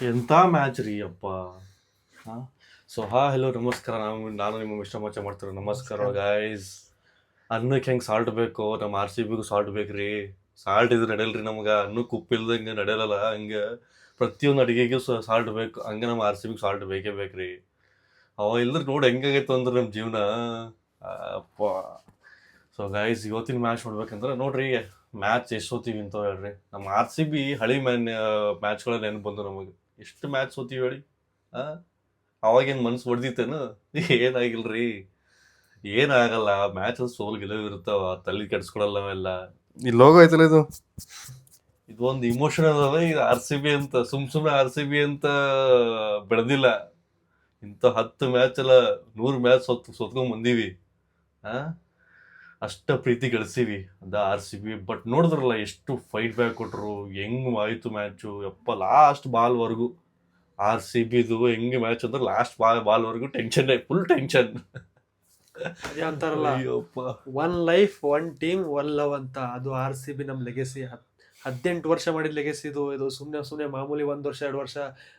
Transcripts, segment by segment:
ಎಂಥ ಮ್ಯಾಚ್ ರೀ ಅಪ್ಪ. ಹಾಂ ಹೆಲೋ ನಮಸ್ಕಾರ. ನಾನು ನಿಮ್ಮ ಮಿಸ್ಟರ್ ಮಚ್ಚ ಮಾಡ್ತಿರೋ ನಮಸ್ಕಾರ ಗಾಯ್ಸ್. ಅನ್ನಕ್ಕೆ ಹೆಂಗೆ ಸಾಲ್ಟ್ ಬೇಕು, ನಮ್ಮ ಆರ್ ಸಿ ಬಿಗೂ ಸಾಲ್ಟ್ ಬೇಕು ರೀ. ಸಾಲ್ಟ್ ಇದು ನಡೆಯಲ್ರಿ ನಮ್ಗೆ. ಅನ್ನಕ್ಕೆ ಉಪ್ಪು ಇಲ್ದಂಗೆ ನಡೆಯಲ್ಲ. ಹಂಗೆ ಪ್ರತಿಯೊಂದು ಅಡುಗೆಗೂ ಸಾಲ್ಟ್ ಬೇಕು. ಹಂಗೆ ನಮ್ಮ ಆರ್ ಸಿ ಬಿಗೆ ಸಾಲ್ಟ್ ಬೇಕೇ ಬೇಕು ರೀ. ಅವ ಇಲ್ದ್ರೆ ನೋಡಿ ಹೆಂಗಾಗೈತು ಅಂದ್ರೆ ನಮ್ಮ ಜೀವನ ಅಪ್ಪ. ಗಾಯ್ಸ್, ಇವತ್ತಿನ ಮ್ಯಾಚ್ ನೋಡ್ಬೇಕಂದ್ರೆ ನೋಡ್ರಿ, ಮ್ಯಾಚ್ ಎಷ್ಟು ಸೋತೀವಿ ಅಂತ ಹೇಳ್ರಿ. ನಮ್ಮ ಆರ್ ಸಿ ಬಿ ಹಳಿ ಮ್ಯಾಚ್ಗಳ ನೆನಪು ಬಂದು ನಮಗೆ. ಎಷ್ಟು ಮ್ಯಾಚ್ ಸೋತೀವಿ ಹೇಳಿ. ಅವಾಗೇನು ಮನ್ಸು ಹೊಡೆದಿತ್ತೇನು? ಏನಾಗಿಲ್ರಿ, ಏನಾಗಲ್ಲ. ಮ್ಯಾಚ್ ಸೋಲ್ ಗೆಲುವು ಇರ್ತಾವ, ತಲೆ ಕೆಡ್ಸ್ಕೊಳಲ್ಲ ಅವೆಲ್ಲ. ಈ ಲೋಗೋ ಐತಲ್ಲ ಇದು ಒಂದು ಇಮೋಷನಲ್ ಅದ. ಇದು ಆರ್ ಸಿ ಬಿ ಅಂತ ಸುಮ್ಮನೆ ಆರ್ ಸಿ ಬಿ ಅಂತ ಬೆಳೆದಿಲ್ಲ. ಇಂಥ 10 ಮ್ಯಾಚ್ ಅಲ್ಲ, 100 ಮ್ಯಾಚ್ ಸೋತ್ಕೊಂಡ್ ಬಂದೀವಿ. ಅಷ್ಟ ಪ್ರೀತಿ ಗಳಿಸೀವಿ ಅದ ಆರ್ ಸಿ ಬಿ. ಬಟ್ ನೋಡಿದ್ರಲ್ಲ ಎಷ್ಟು ಫೈಟ್ ಬ್ಯಾಕ್ ಕೊಟ್ರು, ಹೆಂಗ್ ಆಯ್ತು ಮ್ಯಾಚು. ಯಪ್ಪ, ಲಾಸ್ಟ್ ಬಾಲ್ವರೆಗೂ ಆರ್ ಸಿ ಬಿದು ಹೆಂಗೆ ಮ್ಯಾಚ್ ಅಂದ್ರೆ ಲಾಸ್ಟ್ ಬಾಲ್ವರೆಗೂ ಟೆನ್ಷನ್, ಫುಲ್ ಟೆನ್ಷನ್. ಅದೇ ಅಂತಾರಲ್ಲ, one life one team one love ಅಂತ. ಅದು ಆರ್ ಸಿ ಬಿ ನಮ್ಮ ಲೆಗೆಸಿ. 18 ವರ್ಷ ಮಾಡಿದ ಲೆಗೆಸಿ ಇದು ಸುಮ್ಮನೆ ಮಾಮೂಲಿ 1 ವರ್ಷ 2 ವರ್ಷ.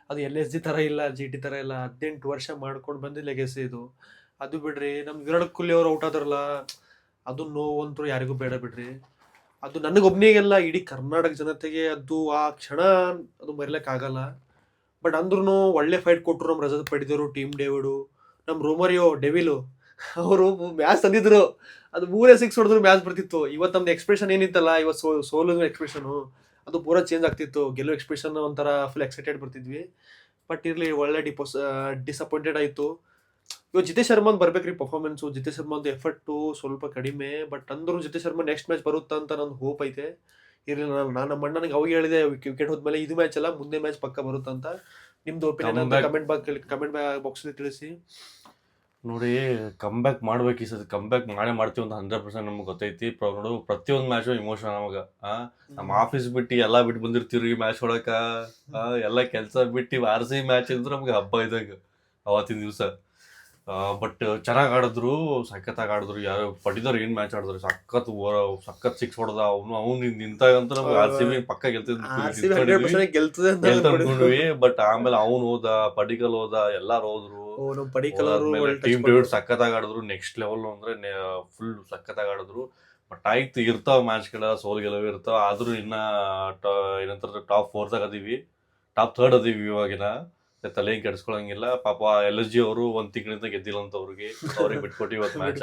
ಅದು ಎಲ್ ಎಸ್ ಜಿ ಥರ ಇಲ್ಲ, ಜಿ ಟಿ ಥರ ಇಲ್ಲ. 18 ವರ್ಷ ಮಾಡ್ಕೊಂಡು ಬಂದಿದ್ದ ಲೆಗೆಸಿ ಇದು. ಅದು ಬಿಡ್ರಿ, ನಮ್ಮ ವಿರಾಟ್ ಕೊಹ್ಲಿ ಅವರು ಔಟ್ ಆದ್ರಲ್ಲ, ಅದು ನೋವಂತೂ ಯಾರಿಗೂ ಬೇಡ ಬಿಡ್ರಿ. ಅದು ನನಗೊಬ್ಬನಿಗೆಲ್ಲ, ಇಡೀ ಕರ್ನಾಟಕ ಜನತೆಗೆ ಅದು ಆ ಕ್ಷಣ ಅದು ಮರಿಲಿಕ್ಕಾಗಲ್ಲ. ಬಟ್ ಅಂದ್ರೂ ಒಳ್ಳೆ ಫೈಟ್ ಕೊಟ್ಟರು ನಮ್ಮ ರಜತ್ ಪಡಿದರು, ಟೀಮ್ ಡೇವಿಡು, ನಮ್ಮ ರೋಮರಿಯೋ ಡೆವಿಲು. ಅವರು ಮ್ಯಾಚ್ ತಂದಿದ್ರು, ಅದು 3 6 ಹೊಡೆದ್ರು ಮ್ಯಾಚ್ ಬರ್ತಿತ್ತು. ಇವತ್ತು ನಮ್ದು ಎಕ್ಸ್ಪ್ರೆಷನ್ ಏನಿತ್ತಲ್ಲ, ಇವತ್ತು ಸೋಲು ಎಕ್ಸ್ಪ್ರೆಷನು ಅದು ಪೂರಾ ಚೇಂಜ್ ಆಗ್ತಿತ್ತು. ಗೆಲ್ಲೋ ಎಕ್ಸ್ಪ್ರೆಷನ್ ಒಂಥರ ಫುಲ್ ಎಕ್ಸೈಟೆಡ್ ಬರ್ತಿದ್ವಿ. ಬಟ್ ಇರಲಿ, ಒಳ್ಳೆ ಡಿಸಪಾಯಿಂಟೆಡ್ ಆಯಿತು. ಇವಾಗ ಜಿತೇಶ್ ಶರ್ಮಾ ಬರ್ಬೇಕ್ರಿ ಪರ್ಫಾರ್ಮೆನ್ಸು. ಜಿತೇಶ್ ಶರ್ಮಾದು ಎಫರ್ಟು ಸ್ವಲ್ಪ ಕಡಿಮೆ. ಬಟ್ ಅಂದ್ರೂ ಜಿತೇಶ್ ಶರ್ಮಾ ನೆಕ್ಸ್ಟ್ ಮ್ಯಾಚ್ ಬರುತ್ತಾ ಅಂತ ನನ್ನ ಹೋಪ್ ಐತೆ. ಇರಲಿಲ್ಲ, ನಾನು ನಮ್ಮ ಅಣ್ಣನಿಗೆ ಅವಾಗ ಹೇಳಿದೆ, ವಿಕೆಟ್ ಹೋದ್ಮೇಲೆ ಇದು ಮ್ಯಾಚ್ ಅಲ್ಲ, ಮುಂದೆ ಮ್ಯಾಚ್ ಪಕ್ಕ ಬರುತ್ತಂತ. ನಿಮ್ದು ಒಪಿನಿಯನ್ ಅಂತ ಕಮೆಂಟ್ ಬಾಕ್ಸಲ್ಲಿ ತಿಳಿಸಿ. ನೋಡಿ, ಕಮ್ ಬ್ಯಾಕ್ ಮಾಡ್ಬೇಕು ಈ ಸತಿ. ಕಮ್ ಬ್ಯಾಕ್ ಮಾಡ್ತೀವಿ ಅಂತ 100% ನಮ್ಗೆ ಗೊತ್ತೈತಿ. ನೋಡು, ಪ್ರತಿಯೊಂದು ಮ್ಯಾಚು ಇಮೋಷನ್ ನಮಗೆ. ನಮ್ಮ ಆಫೀಸ್ ಬಿಟ್ಟು ಎಲ್ಲ ಬಿಟ್ಟು ಬಂದಿರ್ತೀವ್ರಿ ಮ್ಯಾಚ್ ಹೊಡಕ. ಎಲ್ಲ ಕೆಲಸ ಬಿಟ್ಟು ಆರ್ ಸಿ ಮ್ಯಾಚ್ ಅಂದ್ರೆ ನಮ್ಗೆ ಹಬ್ಬ ಇದ್ದಾಗ ಅವತ್ತಿನ ದಿವಸ. ಬಟ್ ಚೆನ್ನಾಗಿ ಆಡಿದ್ರು, ಸಖತ್ತಾಗಿ ಆಡಿದ್ರು. ಯಾರು ಪಡಿದವ್ರು ಏನು ಮ್ಯಾಚ್ ಆಡಿದ್ರು, ಸಖತ್ ಸಿಕ್ಸ್ ಹೊಡೆದ. ಅವ್ನು ನಿಂತಾಗಂತೂ ನಮ್ಗೆ ಆರ್ ಸಿ ಬಿ ಪಕ್ಕ ಗೆಲ್ತಿದ್ವಿ. ಬಟ್ ಆಮೇಲೆ ಅವ್ನು ಹೋದ, ಪಡಿಕಲ್ ಹೋದ, ಎಲ್ಲಾರು ಹೋದ್ರು. ಟೀಮ್ ಡೇವಿಡ್ ಸಖತ್ತಾಗಿ ಆಡಿದ್ರು, ನೆಕ್ಸ್ಟ್ ಲೆವೆಲ್ ಅಂದ್ರೆ ಫುಲ್ ಸಖತ್ತಾಗಿ ಆಡಿದ್ರು. ಬಟ್ ಆಯ್ತು, ಇರ್ತಾವ ಮ್ಯಾಚ್ಗಳ ಸೋಲ್ ಗೆಲುವು ಇರ್ತಾವ. ಆದ್ರೂ ಇನ್ನ ಏನಂತಾರೆ, ಟಾಪ್ 4ದಾಗ ಅದೀವಿ, ಟಾಪ್ 3rd ಅದೀವಿ ಇವಾಗಿನ. ತಲೆ ಕೆಡಿಸ್ಕೊಳಂಗಿಲ್ಲ. ಪಾಪ ಎಲ್ ಎಸ್ ಜಿ ಅವರು 1 ತಿಂಗಳಿಂದ ಗೆದ್ದಿಲ್ಲ ಅಂತ ಅವ್ರಿಗೆ ಬಿಟ್ಕೊಟ್ಟು ಇವತ್ತು ಮ್ಯಾಚ್.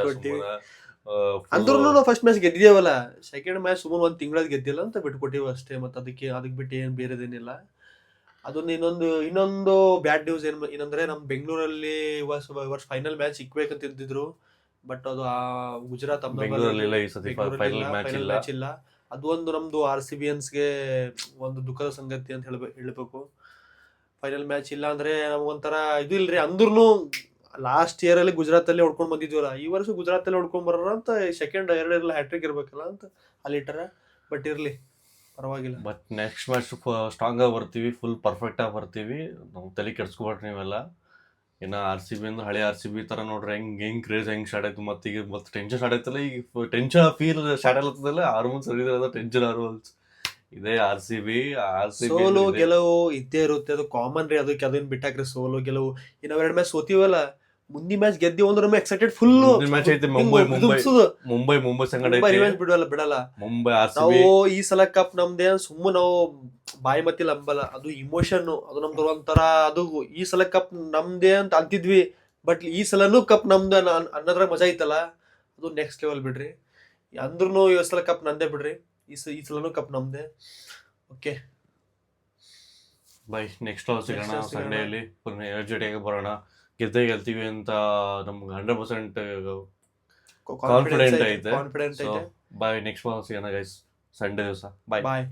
ಅಂದ್ರೂ ಫಸ್ಟ್ ಮ್ಯಾಚ್ ಗೆದ್ದಿದ್ದೇವಲ್ಲ, ಸೆಕೆಂಡ್ ಮ್ಯಾಚ್ ಸುಮ್ಮನೆ 1 ತಿಂಗಳಾದ ಗೆದ್ದಿಲ್ಲ ಅಂತ ಬಿಟ್ಕೊಟ್ಟಿವಿ ಅಷ್ಟೇ. ಮತ್ತೆ ಅದಕ್ಕೆ ಬಿಟ್ಟು ಏನು ಬೇರೆದೇನಿಲ್ಲ. ಅದೊಂದು ಇನ್ನೊಂದು ಬ್ಯಾಡ್ ನ್ಯೂಸ್ ಏನಂದ್ರೆ, ನಮ್ಮ ಬೆಂಗಳೂರಲ್ಲಿ ವರ್ಷ ಫೈನಲ್ ಮ್ಯಾಚ್ ಇಕ್ಬೇಕಂತ ಇದ್ದಿದ್ರು. ಬಟ್ ಅದು ಗುಜರಾತ್ ಫೈನಲ್ ಮ್ಯಾಚ್ ಇಲ್ಲ. ಅದು ಒಂದು ನಮ್ದು ಆರ್ ಸಿ ಬಿಯನ್ಸ್ಗೆ ಒಂದು ದುಃಖದ ಸಂಗತಿ ಅಂತ ಹೇಳ್ಬೇಕು. ಫೈನಲ್ ಮ್ಯಾಚ್ ಇಲ್ಲ ಅಂದ್ರೆ ನಮ್ಗೊಂಥರ ಇದು ಇಲ್ರಿ. ಅಂದ್ರೂ ಲಾಸ್ಟ್ ಇಯರ್ ಅಲ್ಲಿ ಗುಜರಾತ್ ಅಲ್ಲಿ ಹೊಡ್ಕೊಂಡ್ ಬಂದಿದ್ವಲ್ಲ, ಈ ವರ್ಷ ಗುಜರಾತ್ ಅಲ್ಲಿ ಹೊಡ್ಕೊಂಡ್ ಬರೋಣ ಅಂತ. ಸೆಕೆಂಡ್ ಎರಡೆಲ್ಲ ಹ್ಯಾಟ್ರಿಕ್ ಇರ್ಬೇಕಲ್ಲ ಅಂತ ಅಲ್ಲಿ ಇಟ್ಟಾರ. ಬಟ್ ಇರ್ಲಿ, ಪರವಾಗಿಲ್ಲ. ಬಟ್ ನೆಕ್ಸ್ಟ್ ಮ್ಯಾಚ್ ಸ್ಟ್ರಾಂಗ್ ಆಗಿ ಬರ್ತೀವಿ, ಫುಲ್ ಪರ್ಫೆಕ್ಟ್ ಆಗಿ ಬರ್ತೀವಿ. ನಾವು ತಲೆ ಕೆಡ್ಸ್ಕೊಬೇಡ್ರಿ ನೀವೆಲ್ಲ. ಇನ್ನು ಆರ್ ಸಿ ಬಿ ಅಂದ್ರೆ ಹಳೆ ಆರ್ ಸಿ ಬಿ ತರ ನೋಡ್ರಿ, ಹೆಂಗ್ ಕ್ರೇಜ್ ಹೆಂಗ್ ಸ್ಟಾರ್ಟ್ ಆಯ್ತು. ಮತ್ತೆ ಟೆನ್ಷನ್ ಸ್ಟಾರ್ಟ್ ಆಯ್ತಲ್ಲ, ಈಗ ಟೆನ್ಷನ್ ಫೀಲ್ ಸ್ಟಾರ್ಟ್ ಆಗ್ತದಲ್ಲ. Hormones tension hormones. ಇದೇ ಆರ್ ಸಿ ಬಿ. ಸೋಲು ಗೆಲುವು ಇದ್ದೇ ಇರುತ್ತೆ, ಅದು ಕಾಮನ್ ರೀ. ಅದಕ್ಕೆ ಅದನ್ನ ಬಿಟ್ಟಾಕ್ರಿ, ಸೋಲು ಗೆಲುವು. ಇನ್ನ 2 ಮ್ಯಾಚ್ ಸೋತೀವಲ್ಲ, ಮುಂದಿನ ಮ್ಯಾಚ್ ಗೆದ್ದೀವಿ ಅಂದ್ರೆ ಎಕ್ಸೈಟೆಡ್ ಫುಲ್. ಮ್ಯಾಚ್ ಐತೆ ಮುಂಬೈ ಸಂಗಡ ಬಿಡಲ್ಲ. ಮುಂಬೈ ನಾವು ಈ ಸಲ ಕಪ್ ನಮ್ದೇ ಸುಮ್ಮನೆ ನಾವು ಬಾಯಿ ಮತ್ತಿಲ್ಲ ಅಂಬಲ್ಲ. ಅದು ಇಮೋಷನ್, ಅದು ನಮ್ದು ಒಂಥರ. ಅದು ಈ ಸಲ ಕಪ್ ನಮ್ದೇ ಅಂತ ಅಂತಿದ್ವಿ, ಬಟ್ ಈ ಸಲನೂ ಕಪ್ ನಮ್ದು ಅನ್ನೋದ್ರಾಗ ಮಜಾ ಐತಲ್ಲ, ಅದು ನೆಕ್ಸ್ಟ್ ಲೆವೆಲ್ ಬಿಡ್ರಿ. ಅಂದ್ರೂ ಈ ಸಲ ಕಪ್ ನಂದೇ ಬಿಡ್ರಿ. ಈ ಸಲನೂ ಕಪ್ ನಮ್ದೆ. ಓಕೆ ಬೈ, ನೆಕ್ಸ್ಟ್ ಸಿಗೋಣ ಸಂಡೇಲಿ. ಎನರ್ಜೆಟಿಕ್ ಬರೋಣ. ಗೆಲ್ತೀವಿ ಅಂತ ನಮ್ಗೆ 100% ಕಾನ್ಫಿಡೆಂಟ್ ಐತೆ. ಬೈ, ನೆಕ್ಸ್ಟ್ ಸಿಗೋಣ ಗೈಸ್ ಸಂಡೇ ದಿವಸ. ಬಾಯ್.